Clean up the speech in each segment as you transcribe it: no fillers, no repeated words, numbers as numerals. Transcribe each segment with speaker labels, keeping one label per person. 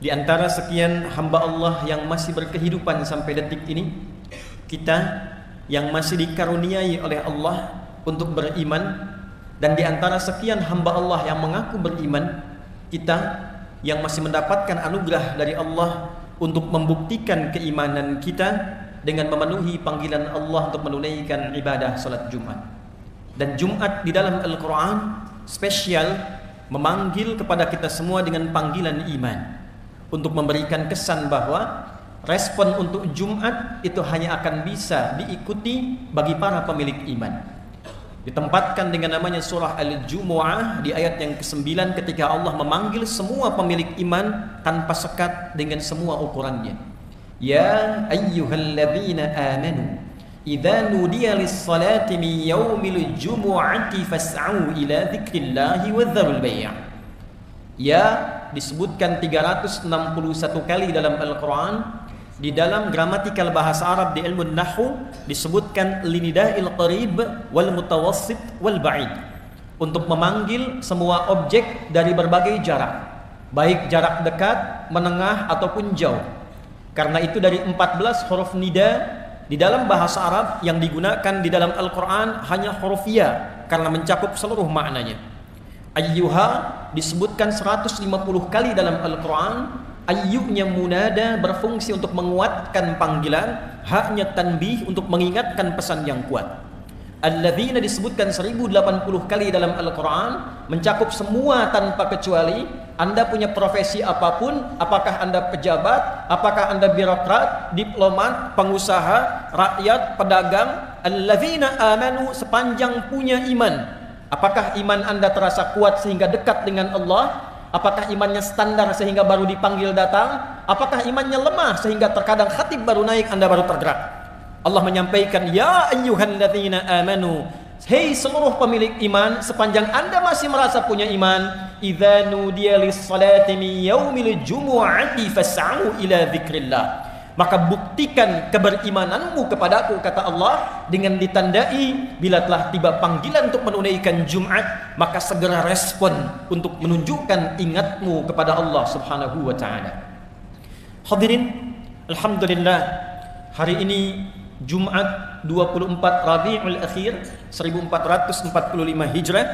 Speaker 1: Di antara sekian hamba Allah yang masih berkehidupan sampai detik ini, kita yang masih dikaruniai oleh Allah untuk beriman, dan di antara sekian hamba Allah yang mengaku beriman, kita yang masih mendapatkan anugerah dari Allah untuk membuktikan keimanan kita dengan memenuhi panggilan Allah untuk menunaikan ibadah salat Jumat. Dan Jumat di dalam Al-Quran spesial memanggil kepada kita semua dengan panggilan iman, untuk memberikan kesan bahwa respon untuk Jumat itu hanya akan bisa diikuti bagi para pemilik iman. Ditempatkan dengan namanya surah Al-Jumu'ah di ayat yang ke-9 ketika Allah memanggil semua pemilik iman tanpa sekat dengan semua ukurannya. Ya ayyuhalladzina amanu idza nudiya lis-salati min yaumil jumu'ati fas'au ila dzikrillahi wadzarul bai'. Ya disebutkan 361 kali dalam Al-Quran. Di dalam gramatikal bahasa Arab di ilmu nahwu disebutkan linida'il qarib wal mutawassit wal ba'id, untuk memanggil semua objek dari berbagai jarak, baik jarak dekat, menengah ataupun jauh. Karena itu dari 14 huruf nida di dalam bahasa Arab yang digunakan di dalam Al-Quran hanya huruf ya, karena mencakup seluruh maknanya. Ayyuha disebutkan 150 kali dalam Al-Quran. Ayyunya munada berfungsi untuk menguatkan panggilan, haknya tanbih untuk mengingatkan pesan yang kuat. Alladzina disebutkan 1080 kali dalam Al-Quran, mencakup semua tanpa kecuali. Anda punya profesi apapun, apakah Anda pejabat, apakah Anda birokrat, diplomat, pengusaha, rakyat, pedagang. Alladzina amanu, sepanjang punya iman. Apakah iman Anda terasa kuat sehingga dekat dengan Allah? Apakah imannya standar sehingga baru dipanggil datang? Apakah imannya lemah sehingga terkadang khatib baru naik Anda baru tergerak? Allah menyampaikan, ya ayyuhalladzina amanu, hei seluruh pemilik iman, sepanjang Anda masih merasa punya iman, idza nudiya lis-salati min yaumil jumu'ati fas'au ila dzikrillah, maka buktikan keberimananmu kepadaku, kata Allah, dengan ditandai bila telah tiba panggilan untuk menunaikan Jumat, maka segera respon untuk menunjukkan ingatmu kepada Allah Subhanahu wa taala. Hadirin, alhamdulillah, hari ini Jumat 24 Rabiul Akhir 1445 Hijrah,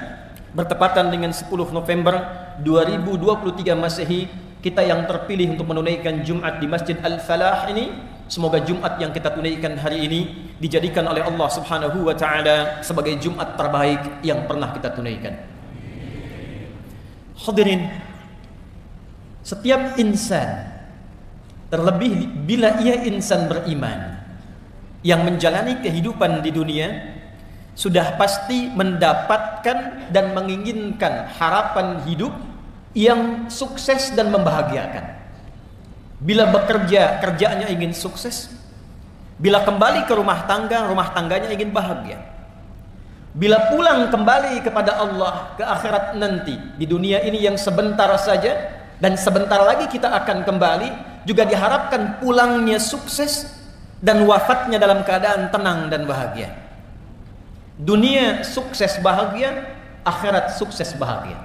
Speaker 1: bertepatan dengan 10 November 2023 Masehi. Kita yang terpilih untuk menunaikan Jumat di Masjid Al-Falah ini, semoga Jumat yang kita tunaikan hari ini dijadikan oleh Allah Subhanahu wa taala sebagai Jumat terbaik yang pernah kita tunaikan. Hadirin, setiap insan, terlebih bila ia insan beriman yang menjalani kehidupan di dunia, sudah pasti mendapatkan dan menginginkan harapan hidup yang sukses dan membahagiakan. Bila bekerja, kerjaannya ingin sukses. Bila kembali ke rumah tangganya ingin bahagia. Bila pulang kembali kepada Allah ke akhirat nanti, di dunia ini yang sebentar saja dan sebentar lagi kita akan kembali, juga diharapkan pulangnya sukses dan wafatnya dalam keadaan tenang dan bahagia. Dunia sukses bahagia, akhirat sukses bahagia.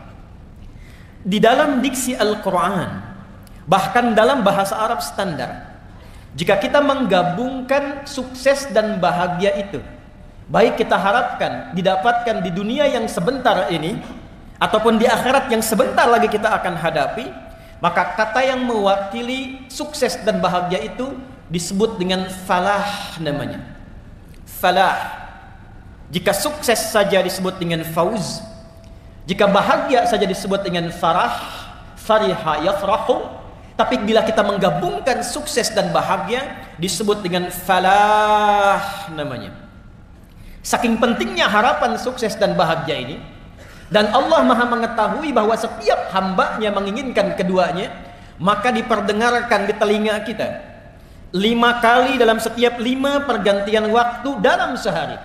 Speaker 1: Di dalam diksi Al-Quran, bahkan dalam bahasa Arab standar, jika kita menggabungkan sukses dan bahagia itu, baik kita harapkan didapatkan di dunia yang sebentar ini ataupun di akhirat yang sebentar lagi kita akan hadapi, maka kata yang mewakili sukses dan bahagia itu disebut dengan falah namanya. Falah. Jika sukses saja disebut dengan fauz, jika bahagia saja disebut dengan farah, fariha yafrahu. Tapi bila kita menggabungkan sukses dan bahagia disebut dengan falah namanya. Saking pentingnya harapan sukses dan bahagia ini, dan Allah Maha mengetahui bahwa setiap hambanya menginginkan keduanya, maka diperdengarkan di telinga kita 5 kali dalam setiap 5 pergantian waktu dalam sehari.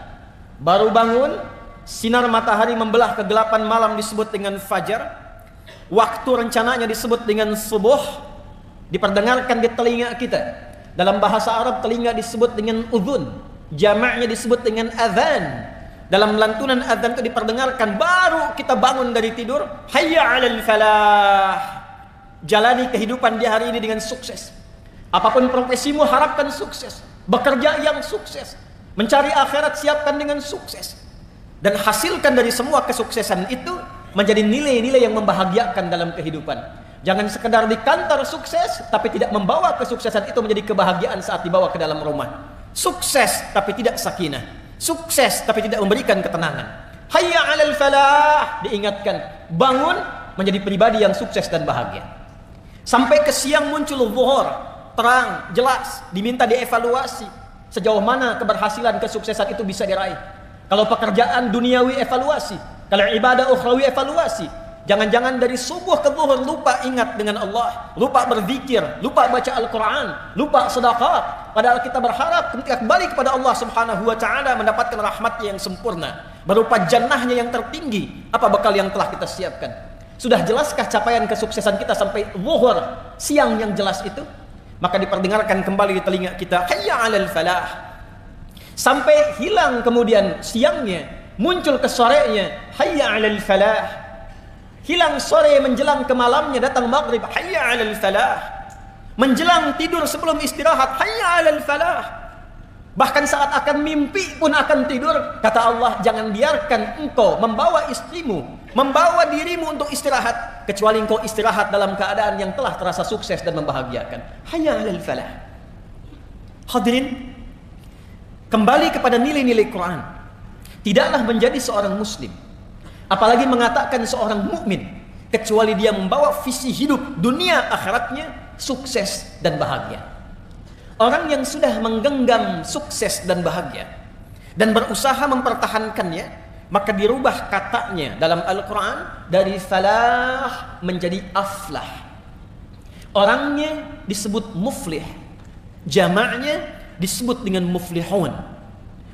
Speaker 1: Baru bangun, sinar matahari membelah kegelapan malam disebut dengan fajar. Waktu rencananya disebut dengan subuh, diperdengarkan di telinga kita. Dalam bahasa Arab telinga disebut dengan udhun, jamaknya disebut dengan azan. Dalam lantunan azan itu diperdengarkan, baru kita bangun dari tidur, hayya 'alal falah. jalani kehidupan di hari ini dengan sukses. Apapun profesimu, harapkan sukses. Bekerja yang sukses. Mencari akhirat, siapkan dengan sukses. Dan hasilkan dari semua kesuksesan itu menjadi nilai-nilai yang membahagiakan dalam kehidupan. Jangan sekedar di kantor sukses, tapi tidak membawa kesuksesan itu menjadi kebahagiaan saat dibawa ke dalam rumah. Sukses, tapi tidak sakinah. Sukses, tapi tidak memberikan ketenangan. Hayya 'alal falah, diingatkan. Bangun menjadi pribadi yang sukses dan bahagia. Sampai ke siang muncul zuhur, terang, jelas, diminta dievaluasi. Sejauh mana keberhasilan, kesuksesan itu bisa diraih. Kalau pekerjaan duniawi, evaluasi. Kalau ibadah ukhrawi, evaluasi. Jangan-jangan dari subuh ke zuhur lupa ingat dengan Allah, lupa berzikir, lupa baca Al-Quran, lupa sedekah. Padahal kita berharap ketika kembali kepada Allah Subhanahu wa ta'ala mendapatkan rahmatnya yang sempurna, berupa jannahnya yang tertinggi. Apa bekal yang telah kita siapkan? Sudah jelaskah capaian kesuksesan kita sampai zuhur, siang yang jelas itu? Maka diperdengarkan kembali di telinga kita, hayya 'alal falah. Sampai hilang kemudian siangnya, muncul ke sorenya, hayya 'alal falah. Hilang sore menjelang ke malamnya, datang maghrib, hayya 'alal falah. Menjelang tidur sebelum istirahat, hayya 'alal falah. Bahkan saat akan mimpi pun akan tidur, kata Allah, jangan biarkan engkau membawa istrimu, membawa dirimu untuk istirahat, kecuali engkau istirahat dalam keadaan yang telah terasa sukses dan membahagiakan. Hayya 'alal falah. Hadirin, kembali kepada nilai-nilai Quran. Tidaklah menjadi seorang muslim, apalagi mengatakan seorang mukmin, kecuali dia membawa visi hidup dunia akhiratnya sukses dan bahagia. Orang yang sudah menggenggam sukses dan bahagia dan berusaha mempertahankannya, maka dirubah katanya dalam Al-Quran dari falah menjadi aflah. Orangnya disebut muflih, jamaknya disebut dengan muflihun.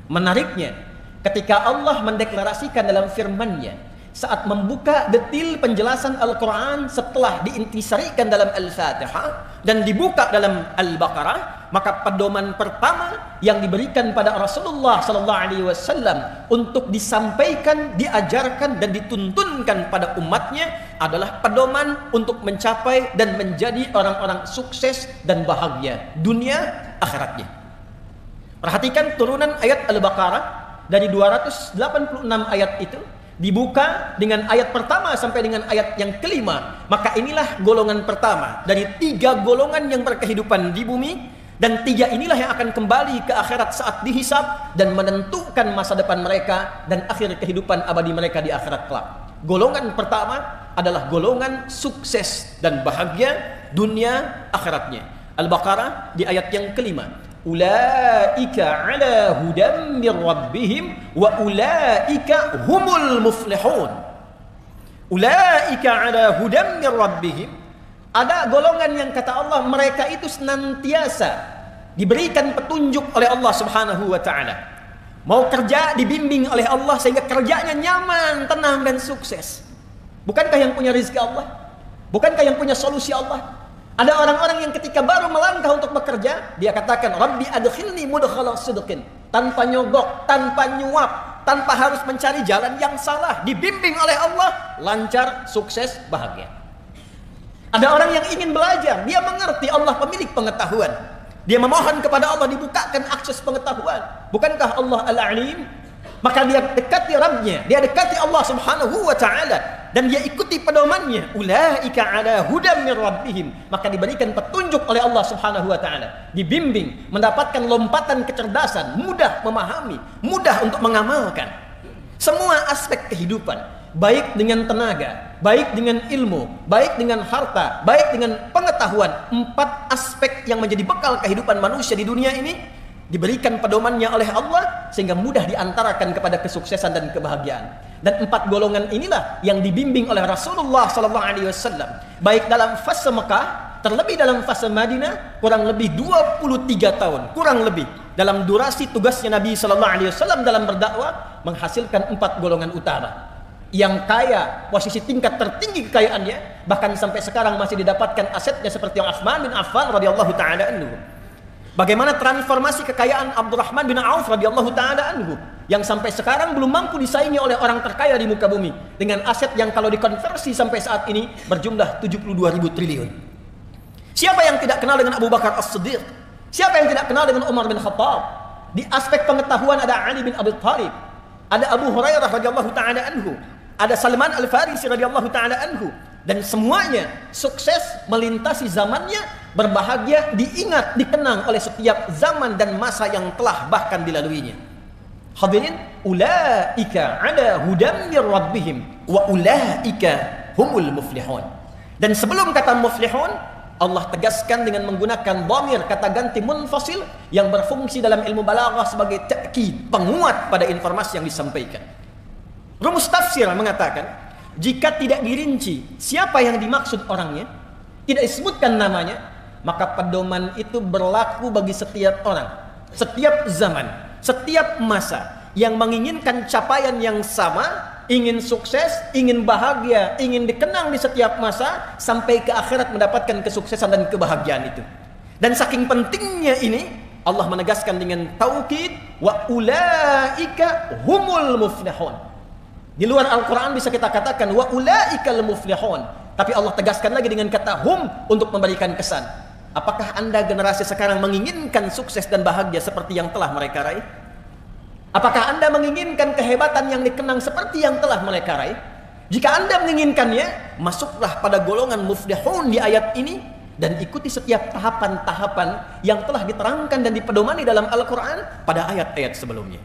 Speaker 1: Menariknya, ketika Allah mendeklarasikan dalam firman-Nya saat membuka detil penjelasan Al-Quran setelah diintisarikan dalam Al-Fatihah dan dibuka dalam Al-Baqarah, maka pedoman pertama yang diberikan pada Rasulullah SAW untuk disampaikan, diajarkan dan dituntunkan pada umatnya adalah pedoman untuk mencapai dan menjadi orang-orang sukses dan bahagia dunia akhiratnya. Perhatikan turunan ayat Al-Baqarah dari 286 ayat itu dibuka dengan ayat pertama sampai dengan ayat yang kelima. Maka inilah golongan pertama dari 3 golongan yang berkehidupan di bumi, dan 3 inilah yang akan kembali ke akhirat saat dihisab dan menentukan masa depan mereka dan akhir kehidupan abadi mereka di akhirat kelak. Golongan pertama adalah golongan sukses dan bahagia dunia akhiratnya. Al-Baqarah di ayat yang kelima. Ulaika ala hudam min rabbihim wa ulaika humul muflihun. Ulaika ala hudam min rabbihim. Ada golongan yang kata Allah mereka itu senantiasa diberikan petunjuk oleh Allah Subhanahu wa ta'ala. Mau kerja dibimbing oleh Allah sehingga kerjanya nyaman, tenang dan sukses. Bukankah yang punya rezeki Allah? Bukankah yang punya solusi Allah? Ada orang-orang yang ketika baru melangkah untuk bekerja, dia katakan, Rabbi adkhilni mudkhala sidqin. Tanpa nyogok, tanpa nyuap, tanpa harus mencari jalan yang salah. Dibimbing oleh Allah, lancar, sukses, bahagia. Ada orang yang ingin belajar, dia mengerti Allah pemilik pengetahuan. Dia memohon kepada Allah dibukakan akses pengetahuan. Bukankah Allah Al-Alim? Maka dia dekati Rabbnya, dia dekati Allah Subhanahu wa ta'ala, dan dia ikuti pedomannya. Ulaika ala hudam min rabbihim. Maka diberikan petunjuk oleh Allah Subhanahu wa ta'ala, dibimbing, mendapatkan lompatan kecerdasan, mudah memahami, mudah untuk mengamalkan semua aspek kehidupan, baik dengan tenaga, baik dengan ilmu, baik dengan harta, baik dengan pengetahuan. 4 aspek yang menjadi bekal kehidupan manusia di dunia ini diberikan pedomannya oleh Allah sehingga mudah diantarakan kepada kesuksesan dan kebahagiaan. Dan 4 golongan inilah yang dibimbing oleh Rasulullah SAW, baik dalam fase Mekah, terlebih dalam fase Madinah, kurang lebih 23 tahun, kurang lebih dalam durasi tugasnya Nabi SAW dalam berdakwah, menghasilkan 4 golongan utama yang kaya, posisi tingkat tertinggi kekayaannya, bahkan sampai sekarang masih didapatkan asetnya seperti yang Utsman bin Affan radhiyallahu taala anhu. Bagaimana transformasi kekayaan Abdurrahman bin Auf radhiyallahu taala anhu yang sampai sekarang belum mampu disaingi oleh orang terkaya di muka bumi dengan aset yang kalau dikonversi sampai saat ini berjumlah 72.000 triliun. Siapa yang tidak kenal dengan Abu Bakar As-Siddiq? Siapa yang tidak kenal dengan Umar bin Khattab? Di aspek pengetahuan ada Ali bin Abi Thalib, ada Abu Hurairah radhiyallahu taala anhu, ada Salman Al-Farisi radhiyallahu taala anhu, dan semuanya sukses melintasi zamannya, berbahagia, diingat, dikenang oleh setiap zaman dan masa yang telah bahkan dilaluinya. Hadirin, ulaika ala hudam mir rabbihim wa ulaika humul muflihun. Dan sebelum kata muflihun, Allah tegaskan dengan menggunakan dhamir, kata ganti munfasil yang berfungsi dalam ilmu balaghah sebagai ta'kid, penguat pada informasi yang disampaikan. Rumus tafsir mengatakan, jika tidak dirinci siapa yang dimaksud orangnya, tidak disebutkan namanya, maka pedoman itu berlaku bagi setiap orang, setiap zaman, setiap masa yang menginginkan capaian yang sama, ingin sukses, ingin bahagia, ingin dikenang di setiap masa sampai ke akhirat mendapatkan kesuksesan dan kebahagiaan itu. Dan saking pentingnya ini, Allah menegaskan dengan taukid, wa ulaika humul muflihun. Di luar Al-Quran bisa kita katakan wa ulaikal muflihun, tapi Allah tegaskan lagi dengan kata hum untuk memberikan kesan. Apakah Anda generasi sekarang menginginkan sukses dan bahagia seperti yang telah mereka raih? Apakah Anda menginginkan kehebatan yang dikenang seperti yang telah mereka raih? Jika Anda menginginkannya, masuklah pada golongan muflihun di ayat ini dan ikuti setiap tahapan-tahapan yang telah diterangkan dan dipedomani dalam Al-Quran pada ayat-ayat sebelumnya.